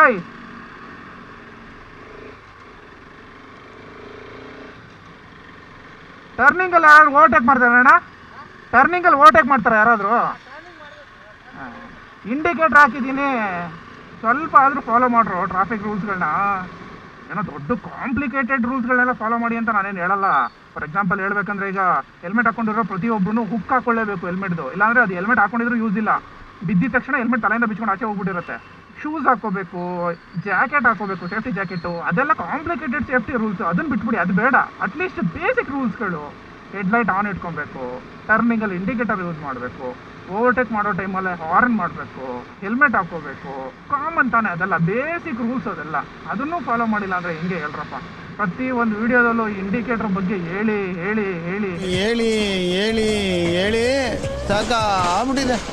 ಏಯ್ ಟರ್ನಿಂಗ್ ಅಲ್ಲಿ ಯಾರಾದ್ರು ಓವರ್ಟೇಕ್ ಮಾಡ್ತಾರೆ ಅಣ್ಣ? ಟರ್ನಿಂಗ್ ಅಲ್ಲಿ ಓವರ್ಟೇಕ್ ಮಾಡ್ತಾರೆ ಯಾರಾದ್ರು? ಇಂಡಿಕೇಟರ್ ಹಾಕಿದ್ದೀನಿ, ಸ್ವಲ್ಪ ಆದ್ರೂ ಫಾಲೋ ಮಾಡ್ರು ಟ್ರಾಫಿಕ್ ರೂಲ್ಸ್ಗಳನ್ನ. ಏನೋ ದೊಡ್ಡ ಕಾಂಪ್ಲಿಕೇಟೆಡ್ ರೂಲ್ಸ್ಗಳನ್ನೆಲ್ಲ ಫಾಲೋ ಮಾಡಿ ಅಂತ ನಾನೇನು ಹೇಳಲ್ಲ. ಫಾರ್ ಎಕ್ಸಾಂಪಲ್ ಹೇಳ್ಬೇಕಂದ್ರೆ, ಈಗ ಹೆಲ್ಮೆಟ್ ಹಾಕೊಂಡಿರೋ ಪ್ರತಿಯೊಬ್ಬರು ಹುಕ್ ಹಾಕೊಳ್ಳೇಬೇಕು ಹೆಲ್ಮೆಟ್ದು, ಇಲ್ಲಾಂದ್ರೆ ಅದು ಹೆಲ್ಮೆಟ್ ಹಾಕೊಂಡಿದ್ರು ಯೂಸ್ ಇಲ್ಲ. ಬಿದ್ದಿದ ತಕ್ಷಣ ಹೆಲ್ಮೆಟ್ ತಲೆಯಿಂದ ಬಿಚ್ಕೊಂಡು ಆಚೆ ಹೋಗ್ಬಿಟ್ಟಿರುತ್ತೆ. ಶೂಸ್ ಹಾಕೋಬೇಕು, ಜಾಕೆಟ್ ಹಾಕೋಬೇಕು, ಸೇಫ್ಟಿ ಜಾಕೆಟು, ಅದೆಲ್ಲ ಕಾಂಪ್ಲಿಕೇಟೆಡ್ ಸೇಫ್ಟಿ ರೂಲ್ಸ್. ಅದನ್ನ ಬಿಟ್ಬಿಡಿ, ಅದು ಬೇಡ. ಅಟ್ಲೀಸ್ಟ್ ಬೇಸಿಕ್ ರೂಲ್ಸ್ಗಳು, ಹೆಡ್ಲೈಟ್ ಆನ್ ಇಟ್ಕೊಬೇಕು, ಟರ್ನಿಂಗಲ್ಲಿ ಇಂಡಿಕೇಟರ್ ಯೂಸ್ ಮಾಡಬೇಕು, ಓವರ್ಟೇಕ್ ಮಾಡೋ ಟೈಮಲ್ಲಿ ಹಾರ್ನ್ ಮಾಡಬೇಕು, ಹೆಲ್ಮೆಟ್ ಹಾಕೋಬೇಕು, ಕಾಮನ್ ತಾನೆ ಅದೆಲ್ಲ, ಬೇಸಿಕ್ ರೂಲ್ಸ್ ಅದೆಲ್ಲ. ಅದನ್ನೂ ಫಾಲೋ ಮಾಡಿಲ್ಲ ಅಂದರೆ ಹೆಂಗೆ ಹೇಳ್ರಪ್ಪ? ಪ್ರತಿ ಒಂದು ವಿಡಿಯೋದಲ್ಲೂ ಇಂಡಿಕೇಟರ್ ಬಗ್ಗೆ ಹೇಳಿ ಹೇಳಿ ಹೇಳಿ ಹೇಳಿ ಹೇಳಿ ಹೇಳಿ ಸಾಕಾಗ್ಬಿಟ್ಟಿದೆ.